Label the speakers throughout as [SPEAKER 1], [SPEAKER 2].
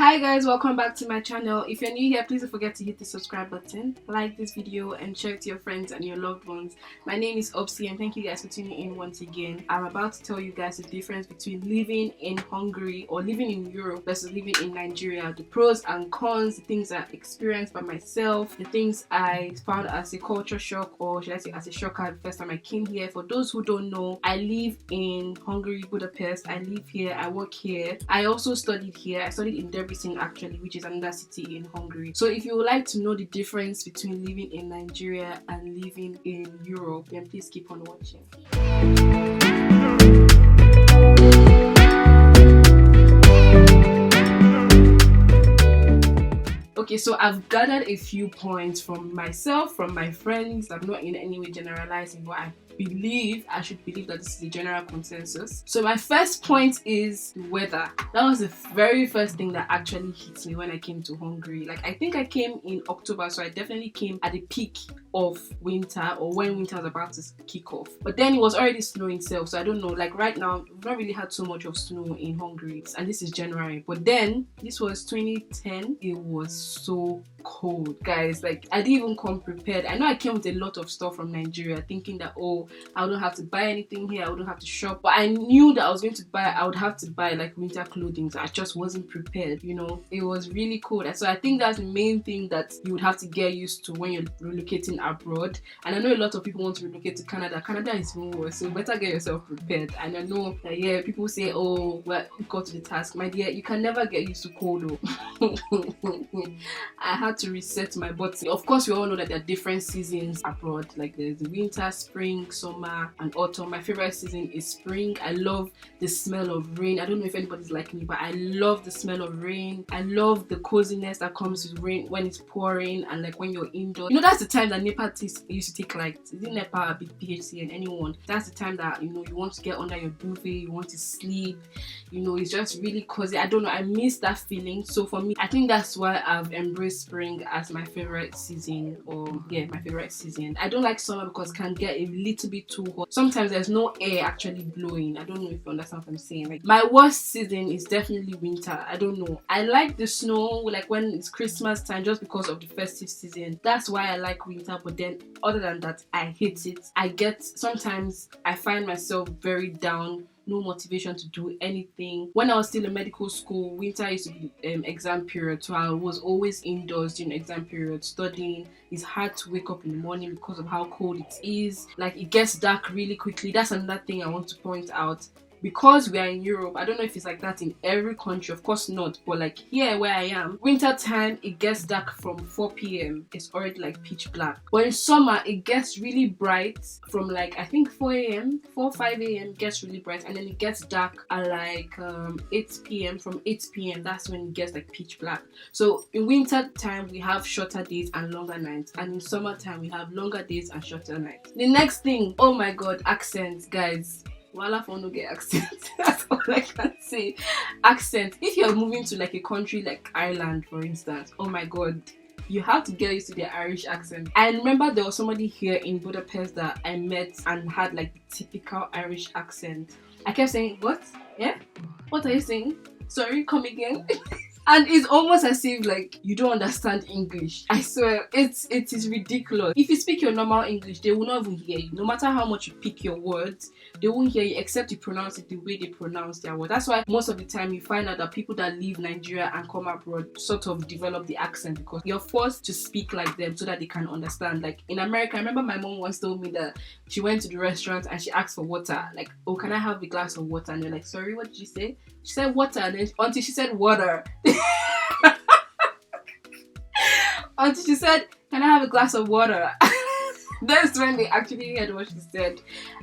[SPEAKER 1] Hi guys, welcome back to my channel. If you're new here, please don't forget to hit the subscribe button, like this video and share it to your friends and your loved ones. My name is Obsy and thank you guys for tuning in once again. I'm about to tell you guys the difference between living in Hungary or living in Europe versus living in Nigeria, the pros and cons, the things I experienced by myself, the things I found as a culture shock, or should I say as a shocker the first time I came here. For those who don't know, I live in Hungary, Budapest. I live here, I work here. I also studied here. I studied in actually, which is another city in Hungary. So if you would like to know the difference between living in Nigeria and living in Europe, then please keep on watching. Okay, so I've gathered a few points from myself, from my friends. I'm not in any way generalizing, but I should believe that this is the general consensus. So my first point is weather. That was the very first thing that actually hit me when I came to Hungary. Like, I think I came in October, so I definitely came at the peak of winter, or when winter was about to kick off. But then it was already snowing itself, so I don't know. Like right now, we've not really had so much of snow in Hungary, and this is January. But then this was 2010. It was so cold, guys. Like, I didn't even come prepared. I know I came with a lot of stuff from Nigeria, thinking that, oh, I wouldn't have to buy anything here, I wouldn't have to shop. But I knew that I would have to buy like winter clothing, so I just wasn't prepared. You know, it was really cold. So I think that's the main thing that you would have to get used to when you're relocating abroad. And I know a lot of people want to relocate to Canada. Canada is even worse, so better get yourself prepared. And I know that, yeah, people say, oh, well, you got to the task. My dear, you can never get used to cold though. I had to reset my body. Of course, we all know that there are different seasons abroad. Like, there's the winter, spring, summer and autumn. My favorite season is spring. I love the smell of rain. I don't know if anybody's like me, but I love the smell of rain. I love the coziness that comes with rain when it's pouring, and like when you're indoors. You know, that's the time that NEPA used to take, like, is it NEPA, Big PHC and anyone? That's the time that, you know, you want to get under your duvet, you want to sleep, you know, it's just really cozy. I don't know, I miss that feeling. So for me, I think that's why I've embraced spring as my favorite season, or yeah, my favorite season. I don't like summer because it can get a little bit too hot. Sometimes there's no air actually blowing. I don't know if you understand what I'm saying. Like, my worst season is definitely winter. I don't know. I like the snow, like when it's Christmas time, just because of the festive season. That's why I like winter. But then other than that, I hate it. Sometimes I find myself very down, no motivation to do anything. When I was still in medical school, winter used to be exam period, so I was always indoors during exam period studying. It's hard to wake up in the morning because of how cold it is. Like, it gets dark really quickly. That's another thing I want to point out. Because we are in Europe, I don't know if it's like that in every country, of course not, but like here where I am, winter time, it gets dark from 4 p.m. It's already like pitch black. But in summer, it gets really bright from like, I think 4 5 a.m. gets really bright, and then it gets dark at like 8 p.m. From 8 p.m. that's when it gets like pitch black. So in winter time, we have shorter days and longer nights, and in summertime, we have longer days and shorter nights. The next thing, oh my god, accents, guys. Wala for no get accent. That's all I can say. Accent. If you're moving to like a country like Ireland, for instance, oh my god, you have to get used to their Irish accent. I remember there was somebody here in Budapest that I met and had like the typical Irish accent. I kept saying, what? Yeah? What are you saying? Sorry, come again? And it's almost as if like you don't understand English. I swear, it is ridiculous. If you speak your normal English, they will not even hear you. No matter how much you pick your words, they won't hear you except you pronounce it the way they pronounce their words. That's why most of the time you find out that people that leave Nigeria and come abroad sort of develop the accent, because you're forced to speak like them so that they can understand. Like in America, I remember my mom once told me that she went to the restaurant and she asked for water. Like, oh, can I have a glass of water? And they're like, sorry, what did you say? She said water, and then until she said water. Until she said, can I have a glass of water? That's when they actually heard what she said.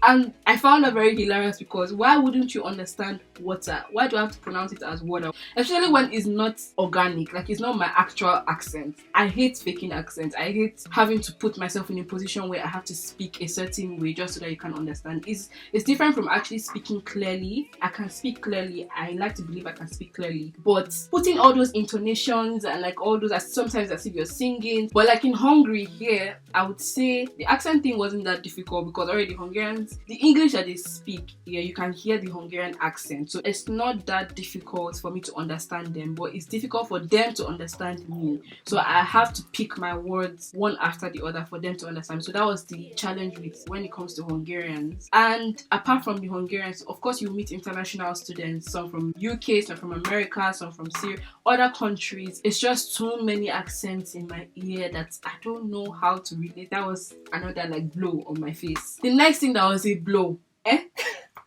[SPEAKER 1] And I found that very hilarious, because why wouldn't you understand water? Why do I have to pronounce it as water? Especially when it's not organic, like it's not my actual accent. I hate faking accents. I hate having to put myself in a position where I have to speak a certain way just so that you can understand. It's different from actually speaking clearly. I can speak clearly. I like to believe I can speak clearly. But putting all those intonations and like all those, sometimes as if you're singing. But like in Hungary here, I would say the accent thing wasn't that difficult, because already Hungarians Hungarians, the English that they speak, yeah, you can hear the Hungarian accent. So it's not that difficult for me to understand them, but it's difficult for them to understand me. So I have to pick my words one after the other for them to understand. So that was the challenge with when it comes to Hungarians. And apart from the Hungarians, of course, you meet international students, some from UK, some from America, some from Syria, other countries. It's just too many accents in my ear that I don't know how to relate. That was another like blow on my face. The next thing that was a blow,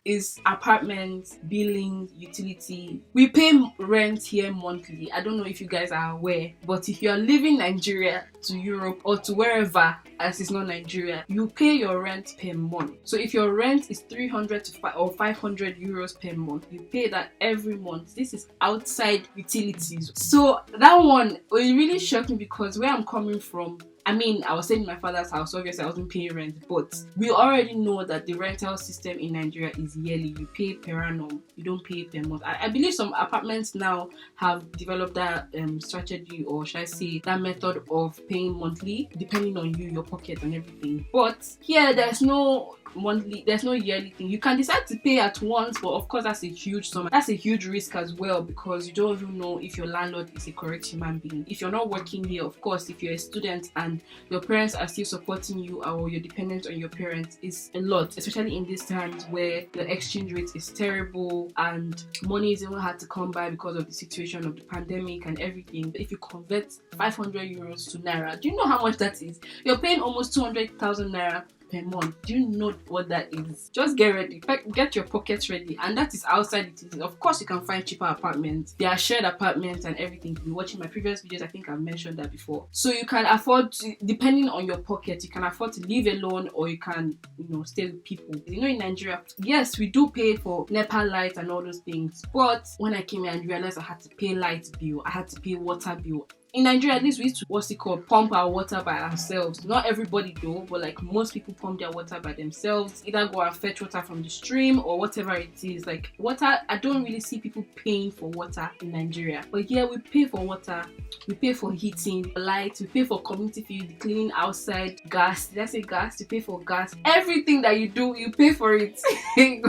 [SPEAKER 1] is apartments, billing, utility. We pay rent here monthly. I don't know if you guys are aware, but if you are leaving Nigeria to Europe or to wherever as it's not Nigeria, you pay your rent per month. So if your rent is 300 or 500 euros per month, you pay that every month. This is outside utilities. So that one, it really shocked me because where I'm coming from, I mean, I was staying in my father's house, so obviously I wasn't paying rent, but we already know that the rental system in Nigeria is yearly. You pay per annum, you don't pay per month. I believe some apartments now have developed that strategy, or should I say that method of paying monthly, depending on you, your pocket and everything. But here, there's no monthly, there's no yearly thing. You can decide to pay at once, but of course that's a huge sum. That's a huge risk as well, because you don't even know if your landlord is a correct human being. If you're not working here, of course, if you're a student and your parents are still supporting you, or you're dependent on your parents, is a lot, especially in these times where the exchange rate is terrible and money is even hard to come by because of the situation of the pandemic and everything. If you convert 500 euros to naira, do you know how much that is? You're paying almost 200,000 naira per month. Do you know what that is? Just get ready, get your pockets ready, and that is outside it. Of course, you can find cheaper apartments. There are shared apartments and everything. If you're watching my previous videos, I think I've mentioned that before. So you can afford to, depending on your pocket, you can afford to live alone, or you can, stay with people. In Nigeria, yes, we do pay for NEPA light and all those things, but when I came here and realized I had to pay light bill, I had to pay water bill. In Nigeria, at least we used to, pump our water by ourselves. Not everybody though, but like most people pump their water by themselves. Either go and fetch water from the stream or whatever it is. Like water, I don't really see people paying for water in Nigeria. But yeah, we pay for water, we pay for heating, light, we pay for community feed, cleaning outside, gas. Did I say gas? You pay for gas. Everything that you do, you pay for it.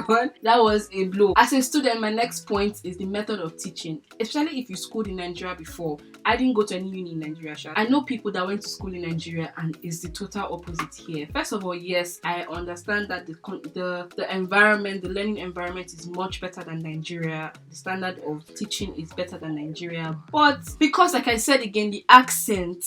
[SPEAKER 1] God, that was a blow. As a student, my next point is the method of teaching. Especially if you schooled in Nigeria before. I didn't go to any uni in Nigeria. I know people that went to school in Nigeria and it's the total opposite here. First of all, yes, I understand that the environment, the learning environment is much better than Nigeria. The standard of teaching is better than Nigeria. But because, like I said again, the accent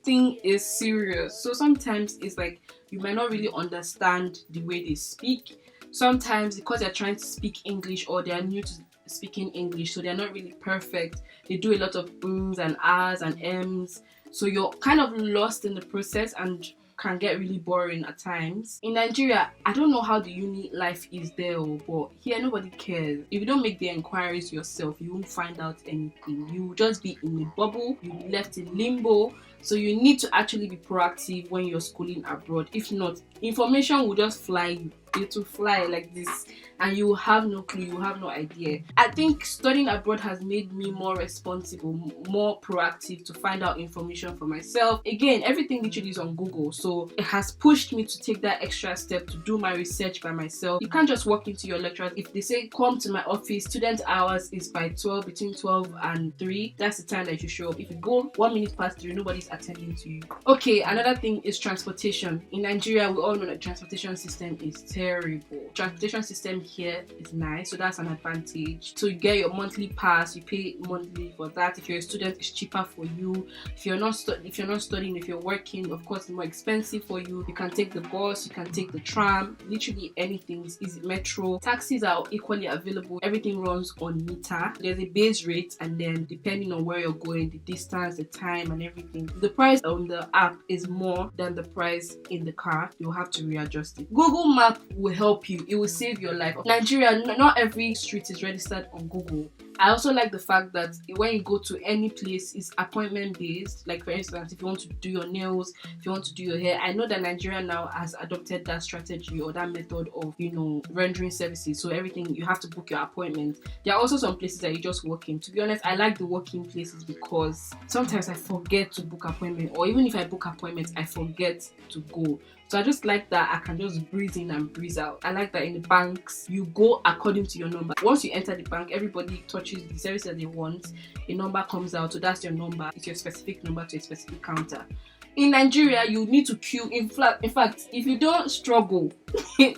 [SPEAKER 1] thing is serious. So sometimes it's like you might not really understand the way they speak. Sometimes because they're trying to speak English or they are new to speaking English, so they're not really perfect. They do a lot of ums and ahs and ems, so you're kind of lost in the process and can get really boring at times. In Nigeria, I don't know how the uni life is there, but here nobody cares. If you don't make the inquiries yourself, you won't find out anything. You will just be in a bubble, you'll be left in limbo. So you need to actually be proactive when you're schooling abroad. If not, information will just fly you. It will fly like this and you will have no clue, you will have no idea. I think studying abroad has made me more responsible, more proactive to find out information for myself. Again, everything literally is on Google, so it has pushed me to take that extra step to do my research by myself. You can't just walk into your lecturers. If they say come to my office, student hours is by 12, between 12 and 3, that's the time that you show up. If you go 1 minute past 3, nobody's attending to you. Okay, another thing is transportation. In Nigeria, we all know that transportation system is terrible. Transportation system here is nice, so that's an advantage. So you get your monthly pass, you pay monthly for that. If you're a student, it's cheaper for you. If you're not studying, if you're working, of course it's more expensive for you. You can take the bus, you can take the tram, literally anything. Is easy. Metro, taxis are equally available. Everything runs on meter. There's a base rate, and then depending on where you're going, the distance, the time and everything, the price on the app is more than the price in the car. You'll have to readjust it. Google Map will help you. It will save your life. Nigeria, not every street is registered on Google. I also like the fact that when you go to any place, it's appointment based. Like for instance, if you want to do your nails, if you want to do your hair, I know that Nigeria now has adopted that strategy or that method of rendering services. So everything, you have to book your appointment. There are also some places that you just walk in. To be honest, I like the walk-in places because sometimes I forget to book appointment, or even if I book appointments, I forget to go. So I just like that I can just breathe in and breathe out. I like that in the banks, you go according to your number. Once you enter the bank, everybody touches the service that they want. A number comes out, so that's your number. It's your specific number to a specific counter. In Nigeria, you need to queue. In fact, if you don't struggle,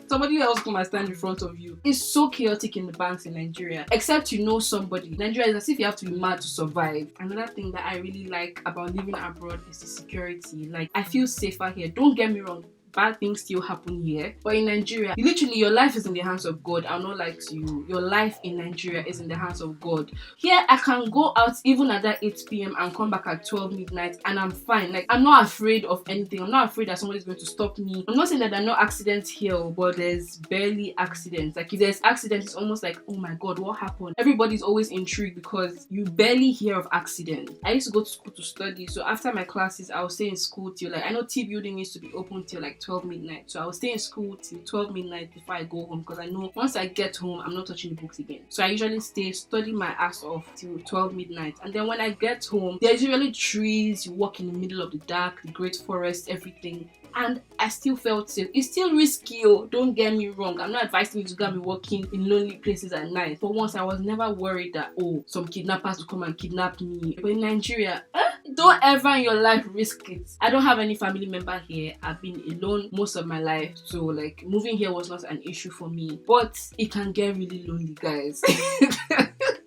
[SPEAKER 1] somebody else come and stand in front of you. It's so chaotic in the banks in Nigeria. Except you know somebody. Nigeria is as if you have to be mad to survive. Another thing that I really like about living abroad is the security. Like, I feel safer here. Don't get me wrong. Bad things still happen here, but in Nigeria, literally your life is in the hands of God. I'll not lie to you, your life in Nigeria is in the hands of God. Here I can go out even at that 8 p.m. and come back at 12 midnight and I'm fine. Like, I'm not afraid of anything. I'm not afraid that somebody's going to stop me. I'm not saying that there are no accidents here, but there's barely accidents. Like, if there's accidents, it's almost like, oh my God, what happened? Everybody's always intrigued because you barely hear of accidents. I used to go to school to study, so after my classes I would stay in school till, like, I know T building needs to be open till like 12 midnight, so I will stay in school till 12 midnight before I go home, because I know once I get home I'm not touching the books again. So I usually study my ass off till 12 midnight, and then when I get home there's usually trees, you walk in the middle of the dark, the great forest, everything, and I still felt safe. It's still risky, don't get me wrong. I'm not advising you to go and be walking in lonely places at night, but once I was never worried that, oh, some kidnappers will come and kidnap me. But in Nigeria, don't ever in your life risk it. I don't have any family member here. I've been alone most of my life, so like moving here was not an issue for me, but it can get really lonely, guys.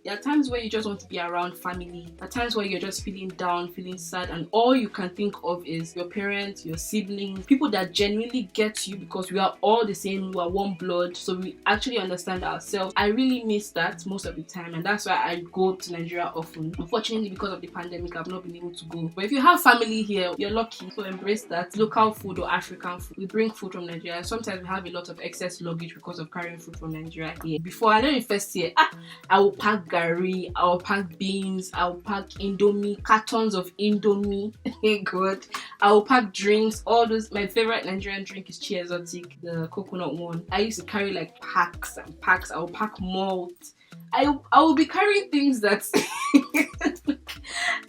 [SPEAKER 1] There are times where you just want to be around family. There are times where you're just feeling down, feeling sad, and all you can think of is your parents, your siblings, people that genuinely get you, because we are all the same, we are one blood, so we actually understand ourselves. I really miss that most of the time, and that's why I go to Nigeria often. Unfortunately, because of the pandemic, I've not been able to go. But if you have family here, you're lucky, so embrace that. Local food or African food. We bring food from Nigeria. Sometimes we have a lot of excess luggage because of carrying food from Nigeria here. Before I don't first here, I will pack gari, I'll pack beans, I'll pack Indomie, cartons of Indomie. Hey God, I'll pack drinks, all those. My favorite Nigerian drink is Chi Exotic, the coconut one. I used to carry like packs and packs. I'll pack malt. I will be carrying things that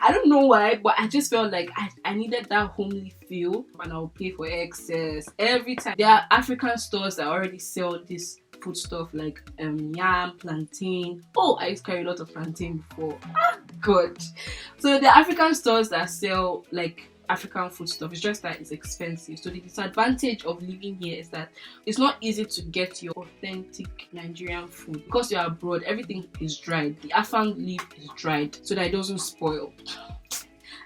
[SPEAKER 1] I don't know why, but I just felt like I needed that homely feel, and I'll pay for excess every time. There are African stores that already sell this food stuff like yam, plantain. Oh, I used to carry a lot of plantain before. God. So the African stores that sell like African food stuff, it's just that it's expensive. So the disadvantage of living here is that it's not easy to get your authentic Nigerian food. Because you're abroad, everything is dried. The afang leaf is dried so that it doesn't spoil.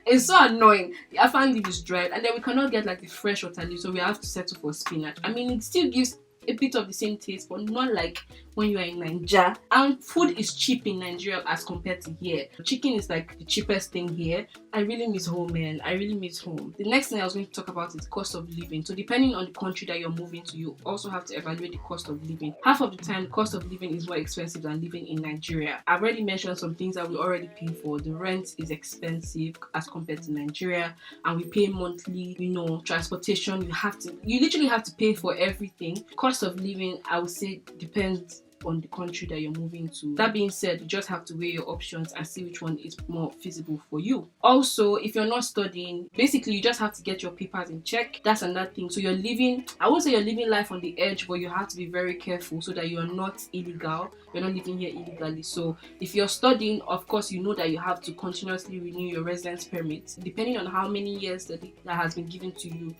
[SPEAKER 1] It's so annoying. The afang leaf is dried, and then we cannot get like the fresh water leaf, so we have to settle for spinach. I mean, it still gives a bit of the same taste, but not like when you are in Nigeria. And food is cheap in Nigeria as compared to here. Chicken is like the cheapest thing here. I really miss home, man. I really miss home. The next thing I was going to talk about is cost of living. So depending on the country that you're moving to, you also have to evaluate the cost of living. Half of the time, the cost of living is more expensive than living in Nigeria. I've already mentioned some things that we already pay for. The rent is expensive as compared to Nigeria, and we pay monthly. You know, transportation, you literally have to pay for everything. Cost of living, I would say, depends on the country that you're moving to. That being said, you just have to weigh your options and see which one is more feasible for you. Also, if you're not studying, basically you just have to get your papers in check. That's another thing. So you're living, I won't say you're living life on the edge, but you have to be very careful so that you're not illegal. You're not living here illegally. So if you're studying, of course, you know that you have to continuously renew your residence permit. Depending on how many years that has been given to you,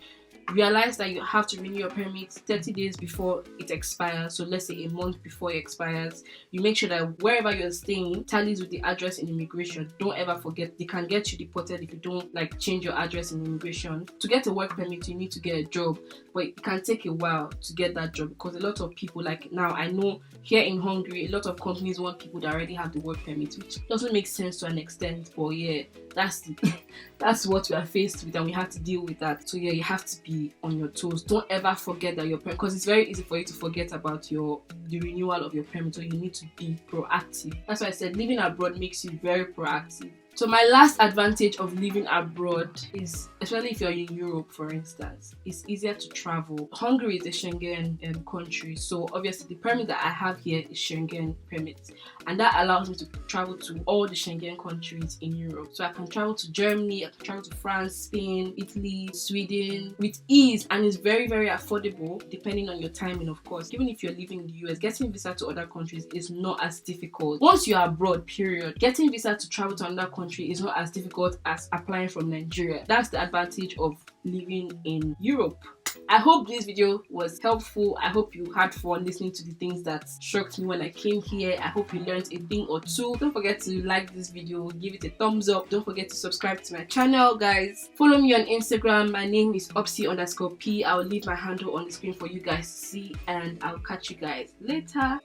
[SPEAKER 1] realize that you have to renew your permit 30 days before it expires. So let's say a month before it expires. You make sure that wherever you're staying tallies with the address in immigration. Don't ever forget, they can get you deported if you don't like change your address in immigration. To get a work permit, you need to get a job, but it can take a while to get that job, because a lot of people, like now I know here in Hungary, a lot of companies want people that already have the work permit, which doesn't make sense to an extent, but yeah, that's what we are faced with, and we have to deal with that. So yeah, you have to be on your toes. Don't ever forget that your permit, because it's very easy for you to forget about the renewal of your permit, so you need to be proactive. That's why I said living abroad makes you very proactive. So my last advantage of living abroad is, especially if you're in Europe, for instance, it's easier to travel. Hungary is a Schengen country, so obviously the permit that I have here is Schengen permit, and that allows me to travel to all the Schengen countries in Europe. So I can travel to Germany, I can travel to France, Spain, Italy, Sweden with ease, and it's very, very affordable depending on your timing, of course. Even if you're living in the US, getting visa to other countries is not as difficult. Once you're abroad, period, getting visa to travel to another country is not as difficult as applying from Nigeria. That's the advantage of living in Europe. I hope this video was helpful. I hope you had fun listening to the things that shocked me when I came here. I hope you learned a thing or two. Don't forget to like this video, give it a thumbs up. Don't forget to subscribe to my channel, guys. Follow me on Instagram. My name is Obsy_P. I'll leave my handle on the screen for you guys to see, and I'll catch you guys later.